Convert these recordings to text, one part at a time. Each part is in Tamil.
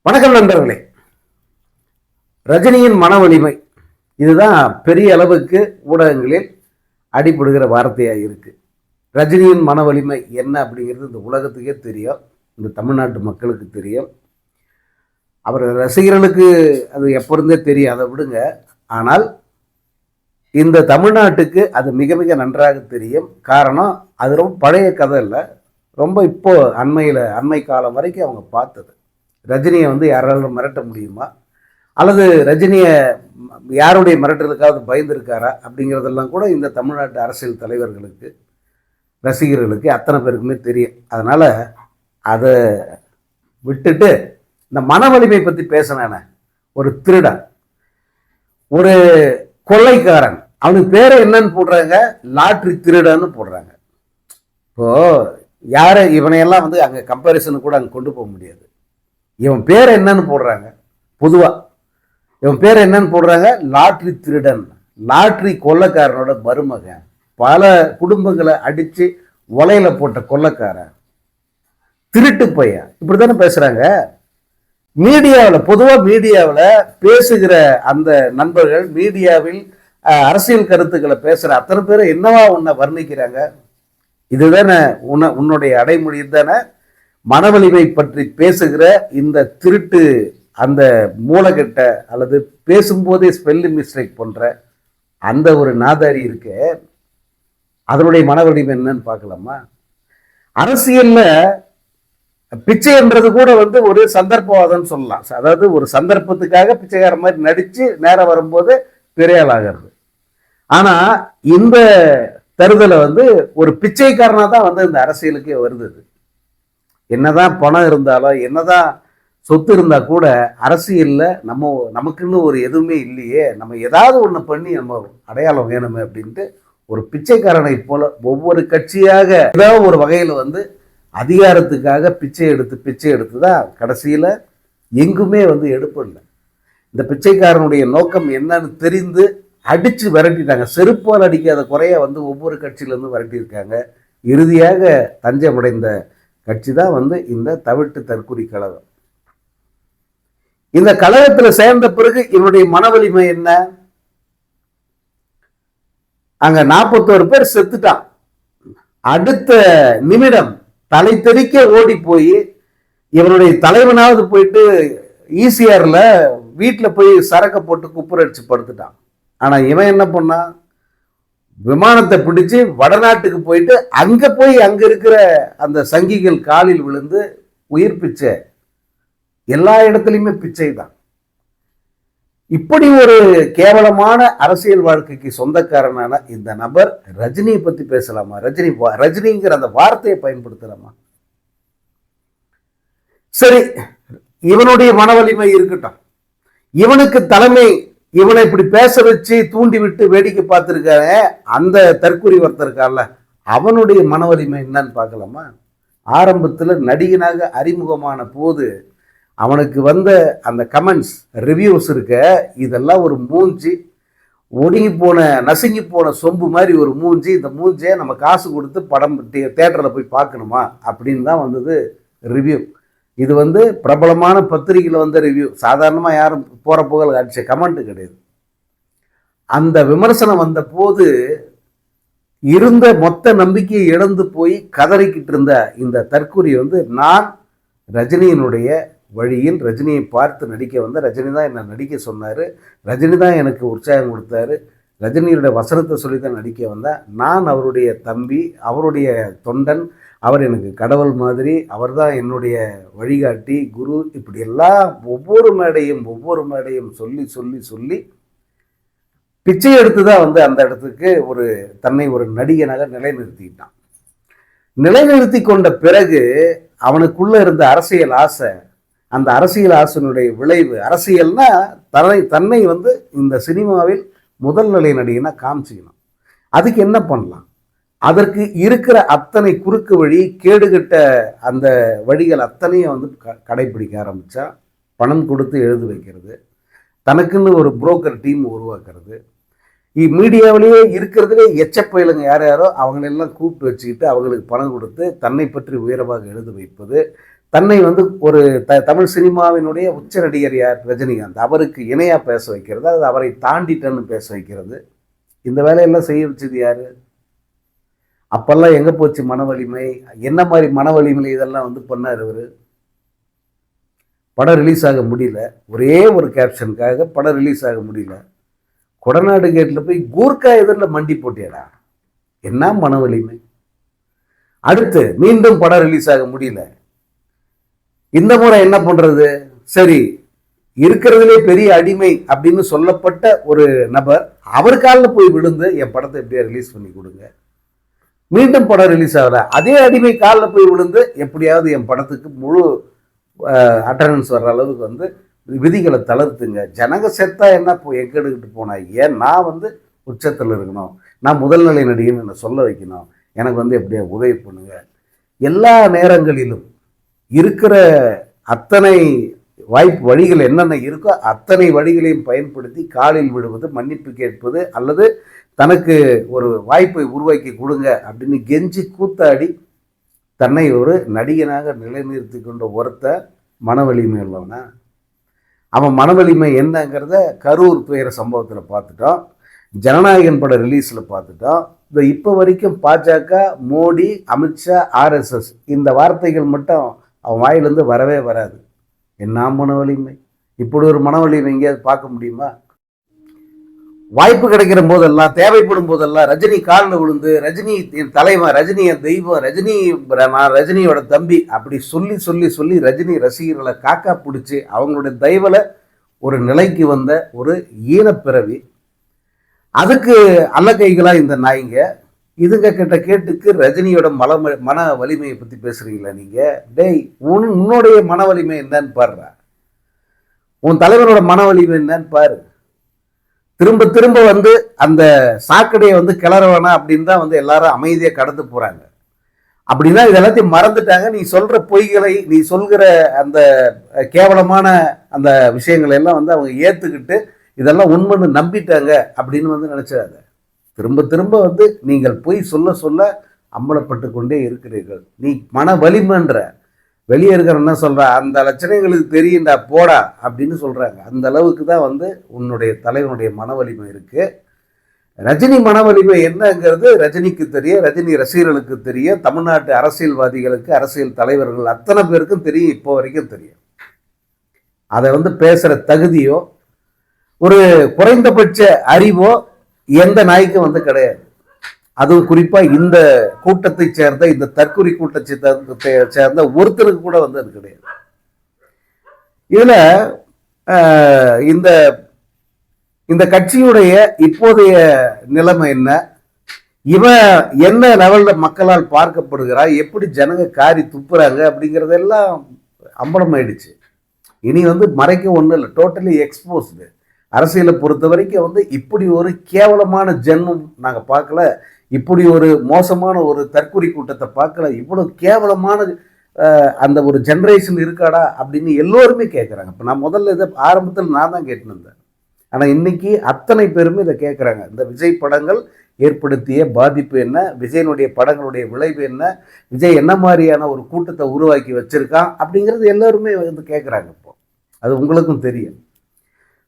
வணக்கம் நண்பர்களே. ரஜினியின் மன வலிமை இதுதான் பெரிய அளவுக்கு ஊடகங்களில் அடிபடுகிற வார்த்தையாக இருக்கு. ரஜினியின் மன வலிமை என்ன அப்படிங்கிறது இந்த உலகத்துக்கே தெரியும், இந்த தமிழ்நாட்டு மக்களுக்கு தெரியும். அவர் ரசிகர்களுக்கு அது எப்போ இருந்தே தெரியும், அதை விடுங்க. ஆனால் இந்த தமிழ்நாட்டுக்கு அது மிக மிக நன்றாக தெரியும். காரணம், அது ரொம்ப பழைய கதை இல்லை, ரொம்ப இப்போ அண்மை காலம் வரைக்கும் அவங்க பார்த்தது. ரஜினியை யாராலும் மிரட்ட முடியுமா, அல்லது ரஜினியை யாருடைய மிரட்டுறதுக்காவது பயந்துருக்காரா அப்படிங்கிறதெல்லாம் கூட இந்த தமிழ்நாட்டு அரசியல் தலைவர்களுக்கு, ரசிகர்களுக்கு, அத்தனை பேருக்குமே தெரியும். அதனால் அதை விட்டுட்டு இந்த மன வலிமை பற்றி பேசினானே, ஒரு திருடன், ஒரு கொள்ளைக்காரன், அவனுக்கு பேரை என்னன்னு போடுறாங்க, லாட்ரி திருடன்னு போடுறாங்க. இப்போது யாரை இவனையெல்லாம் அங்கே கம்பேரிசனு கூட அங்கே கொண்டு போக முடியாது. இவன் பேரை என்னன்னு போடுறாங்க, பொதுவாக இவன் பேரை என்னன்னு போடுறாங்க, லாட்ரி திருடன், லாட்ரி கொள்ளைக்காரனோட மருமகன், பல குடும்பங்களை அடித்து உலையில போட்ட கொள்ளைக்காரன், திருட்டு பையன், இப்படி தானே பேசுகிறாங்க மீடியாவில். பொதுவாக மீடியாவில் பேசுகிற அந்த நண்பர்கள், மீடியாவில் அரசியல் கருத்துக்களை பேசுகிற அத்தனை பேரை என்னவா உன்னை வர்ணிக்கிறாங்க? இதுதானே உன்னுடைய அடைமொழி தானே. மனவலிமை பற்றி பேசுகிற இந்த திருட்டு, அந்த மூலகட்ட, அல்லது பேசும்போதே ஸ்பெல்லிங் மிஸ்டேக் பண்ற அந்த ஒரு நாதாரி இருக்கு, அதனுடைய மனவலிமை என்னன்னு பார்க்கலாமா? அரசியல்ல பிச்சைன்றது கூட ஒரு சந்தர்ப்பவாதம் சொல்லலாம். அதாவது ஒரு சந்தர்ப்பத்துக்காக பிச்சைக்கார மாதிரி நடிச்சு நேரம் வரும்போது பெரிய ஆள் ஆகிறது. ஆனா இந்த தருதலை ஒரு பிச்சைக்காரனா தான் இந்த அரசியலுக்கே வருது. என்னதான் பணம் இருந்தாலும், என்னதான் சொத்து இருந்தா கூட அரசியல்ல நமக்குன்னு ஒரு எதுவுமே இல்லையே, நம்ம ஏதாவது ஒண்ணு பண்ணி நம்ம அடையாளம் வேணுமே அப்படின்ட்டு ஒரு பிச்சைக்காரனை போல ஒவ்வொரு கட்சியாக ஏதாவது ஒரு வகையில அதிகாரத்துக்காக பிச்சை எடுத்து தான் கடைசியில எங்குமே எடுப்படல. இந்த பிச்சைக்காரனுடைய நோக்கம் என்னன்னு தெரிந்து அடிச்சு விரட்டிட்டாங்க. செருப்பால் அடிக்காத குறைய ஒவ்வொரு கட்சியிலேருந்து விரட்டியிருக்காங்க. இறுதியாக தஞ்சமடைந்த கட்சி தான் இந்த தவிட்டு தற்குறி கழகம். இந்த கழகத்தில் சேர்ந்த பிறகு இவருடைய மனவலிமை என்ன? அங்க 41 பேர் செத்துட்டான். அடுத்த நிமிடம் தலை தெறிக்க ஓடி போய் இவருடைய தலைவனாவது போயிட்டு ஈசிஆர்ல வீட்டில் போய் சரக்க போட்டு குப்புரடிச்சு படுத்துட்டான். ஆனா இவன் என்ன பண்ணான், விமானத்தை பிடிச்சு வடநாட்டுக்கு போயிட்டு அங்க இருக்கிற அந்த சங்கிகள் காலில் விழுந்து உயிர் பிச்சை. எல்லா இடத்துலையுமே பிச்சை தான். இப்படி ஒரு கேவலமான அரசியல் வாழ்க்கைக்கு சொந்தக்காரனான இந்த நபர் ரஜினியை பத்தி பேசலாமா? ரஜினிங்கிற அந்த வார்த்தையை பயன்படுத்தலாமா? சரி, இவனுடைய மனவலிமை இருக்கட்டும். இவனுக்கு தலைமை, இவனை இப்படி பேச வச்சு தூண்டி விட்டு வேடிக்கை பார்த்துருக்காரு அந்த தற்குறி ஒருத்தருக்கால, அவனுடைய மனவலிமை என்னன்னு பார்க்கலாமா? ஆரம்பத்தில் நடிகனாக அறிமுகமான போது அவனுக்கு அந்த கமெண்ட்ஸ், ரிவ்யூஸ் இருக்க, இதெல்லாம் ஒரு மூஞ்சி, ஒடுங்கி போன நசுங்கி போன சொம்பு மாதிரி ஒரு மூஞ்சி. இந்த மூஞ்சியை நம்ம காசு கொடுத்து படம் தேட்டரில் போய் பார்க்கணுமா அப்படின்னு தான் ரிவ்யூ. இது பிரபலமான பத்திரிகையில் ரிவ்யூ. சாதாரணமாக யாரும் போகிற புகழ் அடிச்ச கமெண்ட் கிடையாது. அந்த விமர்சனம் வந்த போது இருந்த மொத்த நம்பிக்கையை இழந்து போய் கதறிக்கிட்டு இருந்த இந்த தற்கூரி நான் ரஜினியினுடைய வழியில் ரஜினியை பார்த்து நடிக்க ரஜினி தான் என்னை நடிக்க சொன்னார், ரஜினி தான் எனக்கு உற்சாகம் கொடுத்தாரு, ரஜினியுடைய வசனத்தை சொல்லி தான் நடிக்க வந்தேன், நான் அவருடைய தம்பி, அவருடைய தொண்டன், அவர் எனக்கு கடவுள் மாதிரி, அவர் தான் என்னுடைய வழிகாட்டி, குரு, இப்படியெல்லாம் ஒவ்வொரு மேடையும் சொல்லி சொல்லி சொல்லி பிச்சை எடுத்து தான் அந்த இடத்துக்கு தன்னை ஒரு நடிகனாக நிலைநிறுத்திக்கிட்டான். நிலைநிறுத்தி கொண்ட பிறகு அவனுக்குள்ள இருந்த அரசியல் ஆசை, அந்த அரசியல் ஆசையினுடைய விளைவு, அரசியல்னா தன்னை இந்த சினிமாவில் முதல் நிலை நடிகனா காமிச்சிக்கணும். அதுக்கு என்ன பண்ணலாம்? அதற்கு இருக்கிற அத்தனை குறுக்கு வழி, கேடுகட்ட அந்த வழிகள் அத்தனையும் கடைபிடிக்க ஆரம்பித்தா, பணம் கொடுத்து எழுத வைக்கிறது, தனக்குன்னு ஒரு புரோக்கர் டீம் உருவாக்குறது, மீடியாவிலேயே இருக்கிறதுலே எச்சப்பயிலுங்க யாரோ அவங்களெல்லாம் கூப்பிட்டு வச்சுக்கிட்டு அவங்களுக்கு பணம் கொடுத்து தன்னை பற்றி உயரமாக எழுத வைப்பது, தன்னை வந்து ஒரு தமிழ் சினிமாவினுடைய உச்ச நடிகர் யார்? ரஜினிகாந்த். அவருக்கு இணையா பேச வைக்கிறது, அது அவரை தாண்டிட்டன்னு பேச வைக்கிறது, இந்த வேலையெல்லாம் செய்ய வச்சது யாரு? அப்பெல்லாம் எங்க போச்சு மன வலிமை? என்ன மாதிரி மன வலிமை இதெல்லாம் வந்து பண்ணார் இவரு? படம் ரிலீஸ் ஆக முடியல, ஒரே ஒரு கேப்ஷனுக்காக படம் ரிலீஸ் ஆக முடியல. கொடநாடு கேட்ல போய் கூர்க்கா எதிரில் மண்டி போட்டியடா, என்ன மன வலிமை? அடுத்து மீண்டும் படம் ரிலீஸ் ஆக முடியல. இந்த முறை என்ன பண்றது? சரி, இருக்கிறதுலே பெரிய அடிமை அப்படின்னு சொல்லப்பட்ட ஒரு நபர் அவர் காலில் போய் விழுந்து என் படத்தை எப்படியா ரிலீஸ் பண்ணி கொடுங்க. மீண்டும் படம் ரிலீஸ் ஆகல, அதே அடிமை காலில் போய் விழுந்து எப்படியாவது என் படத்துக்கு முழு அட்டண்டன்ஸ் வர்ற அளவுக்கு வந்து விதிகளை தளர்த்துங்க. ஜனங்க செத்தா என்ன எங்க எடுக்கிட்டு போனா, ஏன் நான் வந்து உச்சத்தில் இருக்கணும், நான் முதல் நிலை நடிகன்னு என்னை சொல்ல வைக்கணும், எனக்கு வந்து எப்படியா உதவி பண்ணுங்க. எல்லா நேரங்களிலும் இருக்கிற அத்தனை வாய்ப்பு வழிகள் என்னென்ன இருக்கோ அத்தனை வழிகளையும் பயன்படுத்தி காலில் விடுவது, மன்னிப்பு கேட்பது, அல்லது தனக்கு ஒரு வாய்ப்பை உருவாக்கி கொடுங்க அப்படின்னு கெஞ்சி கூத்தாடி தன்னை ஒரு நடிகனாக நிலைநிறுத்தி கொண்ட ஒருத்த மன வலிமை உள்ளவனா? அவன் மன வலிமை என்னங்கிறத கரூர் துயர சம்பவத்தில் பார்த்துட்டோம், ஜனநாயகன் பட ரிலீஸில் பார்த்துட்டோம். இந்த இப்போ வரைக்கும் பாஜக, மோடி, அமித்ஷா, ஆர்எஸ்எஸ் இந்த வார்த்தைகள் மட்டும் அவன் வாயிலிருந்து வரவே வராது. என்ன மன வலிமை? இப்படி ஒரு மன வலிமை எங்கேயாவது பார்க்க முடியுமா? வாய்ப்பு கிடைக்கிற போதெல்லாம், தேவைப்படும் போதெல்லாம் ரஜினி காலில் விழுந்து, ரஜினி என் தலைவன், ரஜினி என் தெய்வம், ரஜினி நான் ரஜினியோட தம்பி அப்படி சொல்லி சொல்லி சொல்லி ரஜினி ரசிகர்களை காக்கா பிடிச்சி அவங்களுடைய தயவில் ஒரு நிலைக்கு வந்த ஒரு ஈனப்பிறவி. அதுக்கு அல்ல கைகளா இந்த நாய்ங்க. இதுங்க கிட்ட கேட்டுக்கு ரஜினியோட மன வலிமையை பற்றி பேசுறீங்களா நீங்க? டேய், உன்னுடைய மன வலிமை என்னன்னு பாருடா, உன் தலைவரோட மன வலிமை என்னன்னு பாரு. திரும்ப திரும்ப வந்து அந்த சாக்கடையை வந்து கிளற வேணாம் அப்படின்னு தான் வந்து எல்லாரும் அமைதியாக கடந்து போறாங்க. அப்படின்னா இது எல்லாத்தையும் மறந்துட்டாங்க. நீ சொல்ற பொய்களை, நீ சொல்கிற அந்த கேவலமான அந்த விஷயங்களை எல்லாம் வந்து அவங்க ஏத்துக்கிட்டு இதெல்லாம் உண்மைன்னு நம்பிட்டாங்க அப்படின்னு வந்து நினைச்சாங்க. திரும்ப திரும்ப வந்து நீங்கள் பொய் சொல்ல சொல்ல அம்பலப்பட்டு கொண்டே இருக்கிறீர்கள். நீ மன வலிமைன்ற வெளியே இருக்கிற என்ன சொல்ற, அந்த லட்சணங்களுக்கு தெரியுண்டா போடா அப்படின்னு சொல்றாங்க. அந்த அளவுக்கு தான் வந்து உன்னுடைய தலைவனுடைய மன வலிமை இருக்கு. ரஜினி மன வலிமை என்னங்கிறது ரஜினிக்கு தெரியும், ரஜினி ரசிகர்களுக்கு தெரியும், தமிழ்நாட்டு அரசியல்வாதிகளுக்கு, அரசியல் தலைவர்கள் அத்தனை பேருக்கும் தெரியும், இப்போ வரைக்கும் தெரியும். அதை வந்து பேசுற தகுதியோ ஒரு குறைந்தபட்ச அறிவோ எந்த நாய்க்கும் வந்து கிடையாது. அதுவும் குறிப்பா இந்த கூட்டத்தை சேர்ந்த, இந்த தற்கொலை கூட்டத்தை சேர்ந்த ஒருத்தருக்கு கூட வந்து அது கிடையாது. இதுல இந்த இந்த கட்சியுடைய இப்போதைய நிலைமை என்ன, இவன் என்ன லெவல்ல மக்களால் பார்க்கப்படுகிறா, எப்படி ஜனங்க காரி துப்புறாங்க அப்படிங்கிறதெல்லாம் அம்பலமாயிடுச்சு. இனி வந்து மறைக்க ஒன்றும் இல்லை, டோட்டலி எக்ஸ்போஸ்டு. அரசியலை பொறுத்த வரைக்கும் வந்து இப்படி ஒரு கேவலமான ஜென்மம் நாங்கள் பார்க்கல, இப்படி ஒரு மோசமான ஒரு தற்கொலை கூட்டத்தை பார்க்கல, இவ்வளோ கேவலமான அந்த ஒரு ஜென்ரேஷன் இருக்காடா அப்படின்னு எல்லோருமே கேட்குறாங்க. இப்போ நான் முதல்ல இதை ஆரம்பத்தில் நான் தான் கேட்டுன்னு இருந்தேன், ஆனால் இன்னைக்கு அத்தனை பேருமே இதை கேட்குறாங்க. இந்த விஜய் படங்கள் ஏற்படுத்திய பாதிப்பு என்ன, விஜயனுடைய படங்களுடைய விளைவு என்ன, விஜய் என்ன மாதிரியான ஒரு கூட்டத்தை உருவாக்கி வச்சிருக்கான் அப்படிங்கிறது எல்லோருமே வந்து கேட்குறாங்க. இப்போ அது உங்களுக்கும் தெரியும்.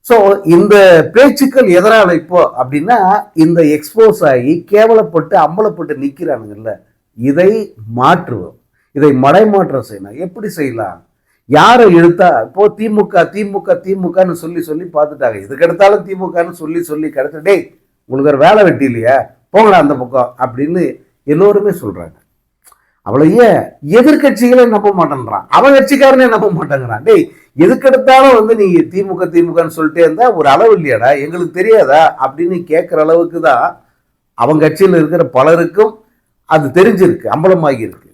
ஸோ இந்த பேச்சுக்கள் எதனால் இப்போ அப்படின்னா, இந்த எக்ஸ்போஸ் ஆகி கேவலப்பட்டு அம்பலப்பட்டு நிற்கிறானுங்கல்ல, இதை மாற்றுவோம், இதை மடைமாற்றம் செய்யணும். எப்படி செய்யலாம்? யாரை இழுத்தா இப்போ திமுக திமுக திமுகன்னு சொல்லி சொல்லி பார்த்துட்டாங்க. இதுக்கு எடுத்தாலும் திமுகன்னு சொல்லி சொல்லி கிடைச்ச, டேய் உங்களுக்கு ஒரு வேலை வெட்டி இல்லையா, போங்களா அந்த பக்கம் அப்படின்னு எல்லோருமே சொல்றாங்க. அவ்வளோ எதிர்கட்சிகளே நம்ப மாட்டேன்றான், அவன் கட்சிக்காரனே நம்ப மாட்டேங்கிறான். டேய் எதுக்கெடுத்தாலும் வந்து நீ திமுக திமுகன்னு சொல்லிட்டே இருந்தா ஒரு அளவு இல்லையாடா, எங்களுக்கு தெரியாதா அப்படின்னு கேட்குற அளவுக்கு தான் அவங்க கட்சியில் இருக்கிற பலருக்கும் அது தெரிஞ்சிருக்கு, அம்பலமாகி இருக்கு.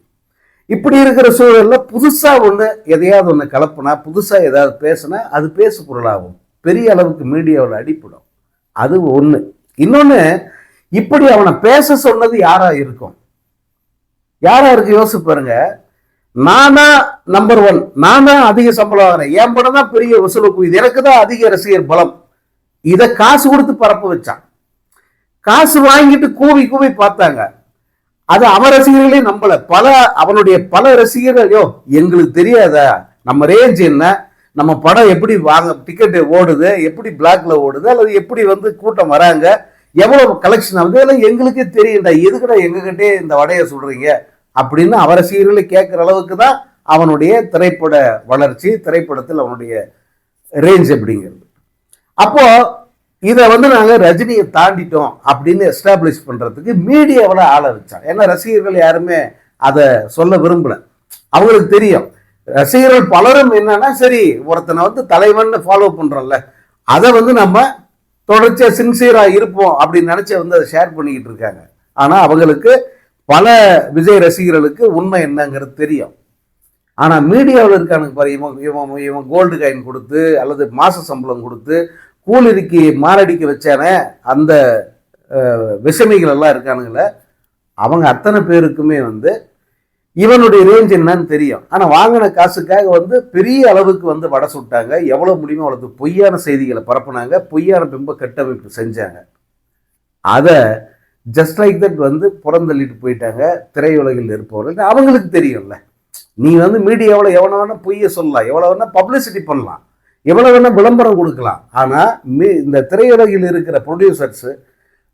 இப்படி இருக்கிற சூழல்ல புதுசா ஒன்று எதையாவது ஒன்று கலப்புனா, புதுசா ஏதாவது பேசுனா அது பேசு பொருளாகும், பெரிய அளவுக்கு மீடியாவில் அடிப்படும். அது ஒன்று. இன்னொன்று, இப்படி அவனை பேச சொன்னது யாரா இருக்கும்? யாரா இருக்கு யோசிச்சு பாருங்க. நானா நம்பர் 1, நான் தான் அதிக சம்பளம் வாங்குறேன், என் படம் தான் பெரிய வசூல் குவியுது, எனக்கு தான் அதிக ரசிகர் பலம், இதை காசு கொடுத்து பரப்ப வச்சான். காசு வாங்கிட்டு கூவி கூவி பார்த்தாங்க. அது அவன் ரசிகர்களே நம்பல. அவனுடைய பல ரசிகர்களோ எங்களுக்கு தெரியாதா, நம்ம ரேஞ்ச் என்ன, நம்ம படம் எப்படி வாங்க டிக்கெட் ஓடுது, எப்படி பிளாக்ல ஓடுது, அல்லது எப்படி வந்து கூட்டம் வராங்க, எவ்வளவு கலெக்ஷன் ஆகுது, அதெல்லாம் எங்களுக்கே தெரியும்டா, எதுக்குடா எங்ககிட்டே இந்த வடையை சொல்றீங்க அப்படின்னு அவர் ரசிகர்களை கேட்கிற அளவுக்கு தான் அவனுடைய திரைப்பட வளர்ச்சி, திரைப்படத்தில் அவனுடைய ரேஞ்ச் எப்படிங்கிறது. அப்போ இதை வந்து நாங்கள் ரஜினியை தாண்டிட்டோம் அப்படின்னு எஸ்டாப்ளிஷ் பண்றதுக்கு மீடியாவில் ஆளை வச்சாங்க. ஏன்னா ரசிகர்கள் யாருமே அதை சொல்ல விரும்பல. அவங்களுக்கு தெரியும் ரசிகர்கள் பலரும் என்னன்னா, சரி ஒருத்தனை வந்து தலைவன் ஃபாலோ பண்றோம்ல, அதை வந்து நம்ம தொடர்ச்சியா சின்சியரா இருப்போம் அப்படின்னு நினைச்ச வந்து அதை ஷேர் பண்ணிக்கிட்டு இருக்காங்க. ஆனா அவங்களுக்கு பல விஜய் ரசிகர்களுக்கு உண்மை என்னங்கிறது தெரியும். ஆனா மீடியாவில் இருக்கானுங்க பாரு, இவன் கோல்டு காயின் கொடுத்து அல்லது மாச சம்பளம் கொடுத்து கூலிக்கு மாரடிக்க வச்சானே அந்த விஷமிகள் எல்லாம் இருக்கானுங்கள, அவங்க அத்தனை பேருக்குமே வந்து இவனுடைய ரேஞ்ச் என்னன்னு தெரியும். ஆனா வாங்கின காசுக்காக வந்து பெரிய அளவுக்கு வந்து வடை சுட்டாங்க, எவ்வளவு முடியுமோ அவ்வளவு பொய்யான செய்திகளை பரப்புனாங்க, பொய்யான பிம்ப கட்டமைப்பு செஞ்சாங்க. அதை ஜஸ்ட் லைக் தட் வந்து புறந்தள்ளிட்டு போயிட்டாங்க திரையுலகில் இருப்பவர்கள். அவங்களுக்கு தெரியும்ல, நீ வந்து மீடியாவில் எவ்வளோ வேணா பொய்ய சொல்லலாம், எவ்வளோ வேணா பப்ளிசிட்டி பண்ணலாம், எவ்வளோ வேணா விளம்பரம் கொடுக்கலாம். ஆனால் இந்த திரையுலகில் இருக்கிற ப்ரொடியூசர்ஸு,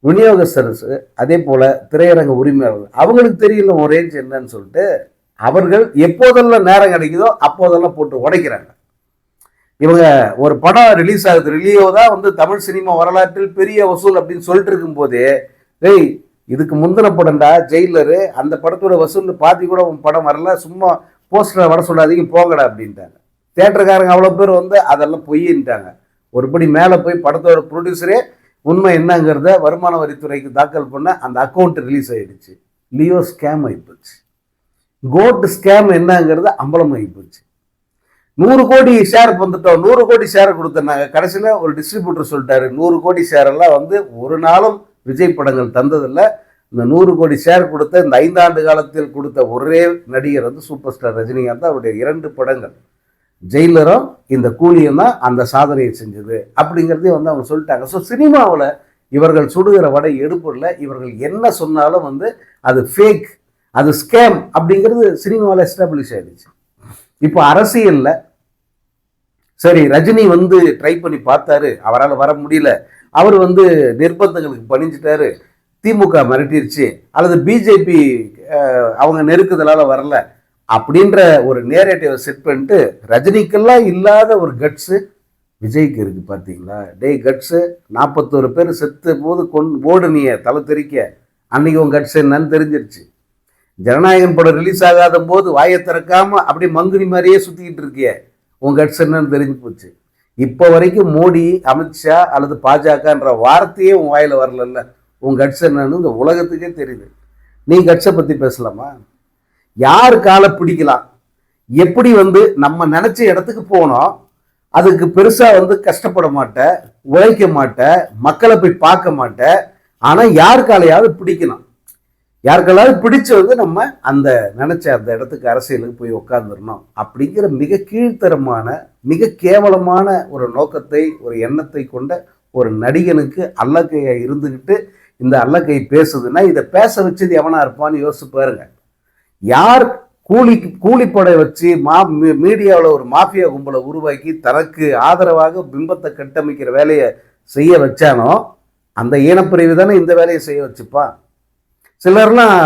விநியோகஸ்தர்ஸு, அதே போல் திரையரங்க உரிமையாளர்கள், அவங்களுக்கு தெரியல ஒரு ரேஞ்ச் என்னன்னு சொல்லிட்டு அவர்கள் எப்போதெல்லாம் நேரம் கிடைக்குதோ அப்போதெல்லாம் போட்டு உடைக்கிறாங்க. இவங்க ஒரு படம் ரிலீஸ் ஆகுது, ரிலியோ தான் வந்து தமிழ் சினிமா வரலாற்றில் பெரிய வசூல் அப்படின்னு சொல்லிட்டு இருக்கும் போதே, டேய் இதுக்கு முந்தின படம்டா ஜெயிலரு, அந்த படத்தோட வசூல் பாதி கூட உன் படம் வரல, சும்மா போஸ்டரை வர சொல்லாதீங்க போங்கடா அப்படின்ட்டாங்க. தேட்டருக்காரங்க அவ்வளோ பேர் வந்து அதெல்லாம் பொய்யின்ட்டாங்க. ஒருபடி மேலே போய் படத்தோட ப்ரொடியூசரே உண்மை என்னங்கிறத வருமான வரித்துறைக்கு தாக்கல் பண்ண அந்த அக்கௌண்ட் ரிலீஸ் ஆகிடுச்சு. லியோ ஸ்கேம் ஆகிப்போச்சு. கோட் ஸ்கேம் என்னங்கிறது அம்பலம் ஆகிப்போச்சு. 100 கோடி ஷேர் வந்துட்டோம், 100 கோடி ஷேர் கொடுத்தனாங்க. கடைசியில் ஒரு டிஸ்ட்ரிபியூட்டர் சொல்லிட்டாரு 100 கோடி ஷேர் எல்லாம் வந்து ஒரு நாளும் விஜய் படங்கள் தந்ததில்லை. இந்த 100 கோடி ஷேர் கொடுத்த இந்த 5 ஆண்டு காலத்தில் கொடுத்த ஒரே நடிகர் வந்து சூப்பர் ஸ்டார் ரஜினிகாந்த். அவருடைய 2 படங்கள் ஜெயிலரும் இந்த கூலியும் தான் அந்த சாதனையை செஞ்சது அப்படிங்கிறதையும் வந்து அவங்க சொல்லிட்டாங்க. ஸோ சினிமாவில் இவர்கள் சுடுகிற வடை எடுப்பில் இவர்கள் என்ன சொன்னாலும் வந்து அது ஃபேக், அது ஸ்கேம் அப்படிங்கிறது சினிமாவில் எஸ்டாப்ளிஷ் ஆயிடுச்சு. இப்போ அரசியலில் சரி ரஜினி வந்து ட்ரை பண்ணி பார்த்தாரு, அவரால் வர முடியல, அவர் வந்து நிர்பந்தங்களுக்கு பணிஞ்சிட்டாரு, திமுக மிரட்டிருச்சு, அல்லது பிஜேபி அவங்க நெருக்குதலால் வரல அப்படின்ற ஒரு நேரேட்டிவை செட் பண்ணிட்டு ரஜினிக்கெல்லாம் இல்லாத ஒரு கட்ஸு விஜய்க்கு இருக்கு. பார்த்தீங்களா? டேய் கட்ஸு, 41 பேர் செத்து போது ஓடுனிய தலை தெரிக்க, அன்னைக்கு உன் கட்ஸ் என்னன்னு தெரிஞ்சிருச்சு. ஜனநாயகன் படம் ரிலீஸ் ஆகாத போது வாயை திறக்காம அப்படி மங்குனி மாதிரியே சுற்றிக்கிட்டு இருக்கிய, உன் கட்ஸ் என்னன்னு தெரிஞ்சு போச்சு. இப்போ வரைக்கும் மோடி, அமித்ஷா அல்லது பாஜகன்ற வார்த்தையே உன் வாயில் வரல, உன் கட்ஸ் என்னன்னு இந்த உலகத்துக்கே தெரியுது. நீ கட்ஸை பற்றி பேசலாமா? யார் காலை பிடிக்கலாம், எப்படி வந்து நம்ம நினைச்ச இடத்துக்கு போனோம், அதுக்கு பெருசா வந்து கஷ்டப்பட மாட்டேன், உழைக்க மாட்டேன், மக்களை போய் பார்க்க மாட்டேன். ஆனா யார் காலையாவது பிடிக்கணும், யாருக்கெல்லாவது பிடிச்ச வந்து நம்ம அந்த நினைச்ச அந்த இடத்துக்கு அரசியலுக்கு போய் உட்காந்துடணும் அப்படிங்கிற மிக கீழ்த்தரமான மிக கேவலமான ஒரு நோக்கத்தை ஒரு எண்ணத்தை கொண்ட ஒரு நடிகனுக்கு அல்லக்கையா இருந்துக்கிட்டு இந்த அல்லக்கை பேசுதுன்னா இதை பேச வச்சது எவனா இருப்பான்னு யோசிச்சு பாருங்க. யார் கூலிப்படை வச்சு மீடியாவில் ஒரு மாஃபியா கும்பலை உருவாக்கி தனக்கு ஆதரவாக பிம்பத்தை கட்டமைக்கிற வேலையை செய்ய வச்சானோ அந்த ஈனப்பிரிவு தானே இந்த வேலையை செய்ய வச்சுப்பா. சிலர்லாம்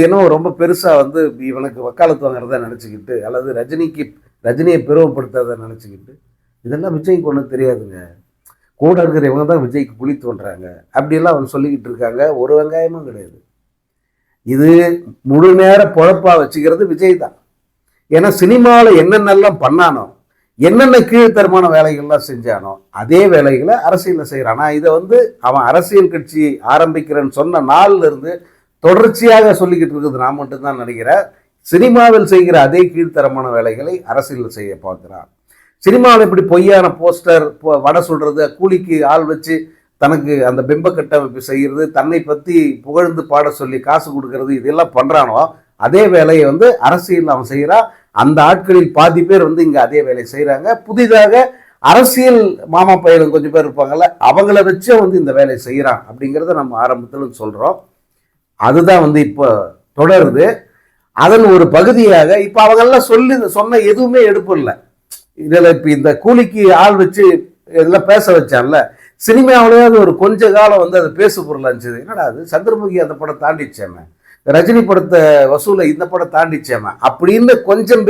என்ன ரொம்ப பெருசாக வந்து இவனுக்கு வக்காலத்து வாங்குறத நினச்சிக்கிட்டு அல்லது ரஜினியை பெருமைப்படுத்தாத நினச்சிக்கிட்டு, இதெல்லாம் விஜய்க்கு ஒன்றும் தெரியாதுங்க, கூட இருக்கிற இவங்க தான் விஜய்க்கு குழி தோன்றாங்க அப்படியெல்லாம் அவன் சொல்லிக்கிட்டு இருக்காங்க. ஒரு வெங்காயமும் கிடையாது. இது முழு நேர பொழப்பா வச்சுக்கிறது விஜய் தான். ஏன்னா சினிமாவில் என்னென்னலாம் பண்ணானோ, என்னென்ன கீழ்த்தரமான வேலைகள்லாம் செஞ்சானோ அதே வேலைகளை அரசியலில் செய்கிறான். ஆனால் இதை வந்து அவன் அரசியல் கட்சி ஆரம்பிக்கிறேன்னு சொன்ன நாள்ல இருந்து தொடர்ச்சியாக சொல்லிக்கிட்டு இருக்குது. நான் மட்டும்தான் நினைக்கிறேன், சினிமாவில் செய்கிற அதே கீழ்த்தரமான வேலைகளை அரசியலில் செய்ய பார்க்கிறான். சினிமாவில் இப்படி பொய்யான போஸ்டர், வடை சொல்றது, கூலிக்கு ஆள் வச்சு தனக்கு அந்த பிம்ப கட்டமைப்பு செய்கிறது, தன்னை பற்றி புகழ்ந்து பாட சொல்லி காசு கொடுக்கறது, இதெல்லாம் பண்ணுறானோ அதே வேலையை வந்து அரசியல் அவன் செய்கிறான். அந்த ஆட்களில் பாதி பேர் வந்து இங்கே அதே வேலையை செய்கிறாங்க. புதிதாக அரசியல் மாமா பையனும் கொஞ்சம் பேர் இருப்பாங்கல்ல, அவங்கள வச்சே வந்து இந்த வேலையை செய்கிறான் அப்படிங்கிறத நம்ம ஆரம்பத்தில் சொல்கிறோம். அதுதான் வந்து இப்போ தொடருது. அதன் ஒரு பகுதியாக இப்ப அவங்கெல்லாம் சொன்ன எதுவுமே எடுப்பில்ல. இதுல இப்ப இந்த கூலிக்கு ஆள் வச்சு இதெல்லாம் பேச வச்சான்ல, சினிமாவிலேயாவது ஒரு கொஞ்ச காலம் வந்து அது பேசு பொருள் இருந்துச்சு. என்னடா அது சந்திரமுகி அந்த படம் தாண்டிச்சேமே, ரஜினி படத்தை வசூல இந்த படம் தாண்டிச்சேமே அப்படின்னு கொஞ்சம்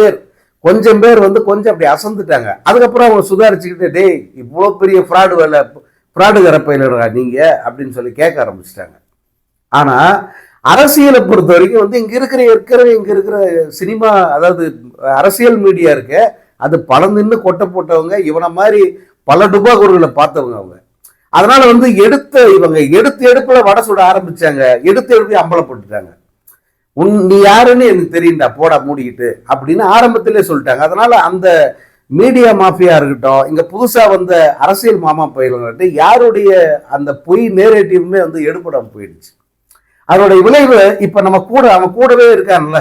பேர் வந்து கொஞ்சம் அப்படி அசந்துட்டாங்க. அதுக்கப்புறம் அவங்க சுதாரிச்சுக்கிட்டு, டேய் இவ்வளோ பெரிய ஃப்ராடு வேலை, ஃப்ராடு கரப்பையிலடா நீங்க அப்படின்னு சொல்லி கேட்க ஆரம்பிச்சிட்டாங்க. ஆனா அரசியலை பொறுத்த வரைக்கும் வந்து இங்க இருக்கிற சினிமா, அதாவது அரசியல் மீடியா இருக்கு, அது பலம் நின்று கொட்டை போட்டவங்க, இவனை மாதிரி பல டுபாகூர்களை பார்த்தவங்க அவங்க. அதனால வந்து இவங்க எடுப்புல வடை சுட ஆரம்பிச்சாங்க, எடுப்பு அம்பலப்பட்டுட்டாங்க. நீ யாருன்னு எனக்கு தெரியும்டா, போடா மூடிக்கிட்டு அப்படின்னு ஆரம்பத்திலே சொல்லிட்டாங்க. அதனால அந்த மீடியா மாஃபியா இருக்கட்டும், இங்க புதுசா வந்த அரசியல் மாமா பயிலுங்கட்டும், யாருடைய அந்த பொய் நேரேட்டிவ்மே வந்து எடுப்படாம போயிடுச்சு. அதனுடைய விளைவு இப்ப அவன் கூடவே இருக்கான்ல,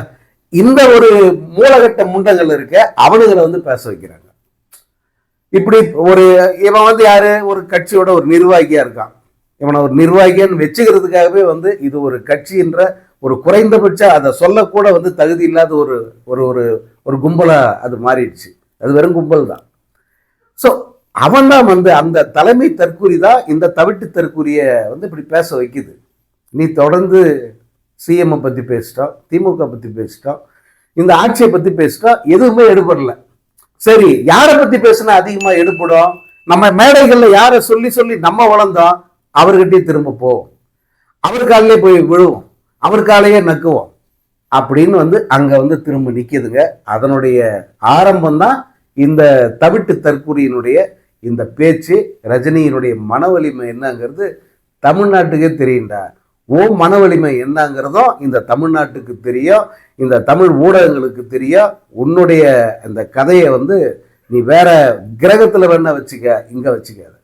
இந்த ஒரு மூலகட்ட முண்டங்கள் இருக்க அவனுங்களை வந்து பேச வைக்கிறாங்க. இப்படி இவன் வந்து யாரு, ஒரு கட்சியோட ஒரு நிர்வாகியா இருக்கான், இவனை ஒரு நிர்வாகியான்னு வச்சுக்கிறதுக்காகவே வந்து இது ஒரு கட்சின்ற ஒரு குறைந்தபட்ச அதை சொல்லக்கூட வந்து தகுதி இல்லாத ஒரு ஒரு ஒரு கும்பலா அது மாறிடுச்சு. அது வெறும் கும்பல் தான். ஸோ அவன் தான் வந்து அந்த தலைமை தற்கூரி தான் இந்த தவிட்டு தற்கூரிய வந்து இப்படி பேச வைக்குது. நீ தொடர்ந்து சிஎம் பத்தி பேசிட்டோம், திமுக பத்தி பேசிட்டோம், இந்த ஆட்சியை பத்தி பேசிட்டோம், எதுவுமே எடுபடல. சரி, யாரை பத்தி பேசினா அதிகமா எடுப்படும்? நம்ம மேடைகள்ல யாரை சொல்லி சொல்லி நம்ம வளர்ந்தோம், அவர்கிட்டயே திரும்ப போவோம், அவர் காலையே போய் விழுவோம், அவர் காலையே நக்குவோம் அப்படின்னு வந்து அங்க வந்து திரும்ப நிக்குதுங்க. அதனுடைய ஆரம்பம் தான் இந்த தவிட்டு தற்கூரியினுடைய இந்த பேச்சு. ரஜினியினுடைய மன வலிமை என்னங்கிறது தமிழ்நாட்டுக்கே தெரியும்டா. மன வலிமை என்னங்கிறதும் இந்த தமிழ்நாட்டுக்கு தெரியும், இந்த தமிழ் ஊடகங்களுக்கு தெரியும். உன்னுடைய இந்த கதையை வந்து நீ வேற கிரகத்துல வேணா வச்சுக்க, இங்க வச்சுக்காத.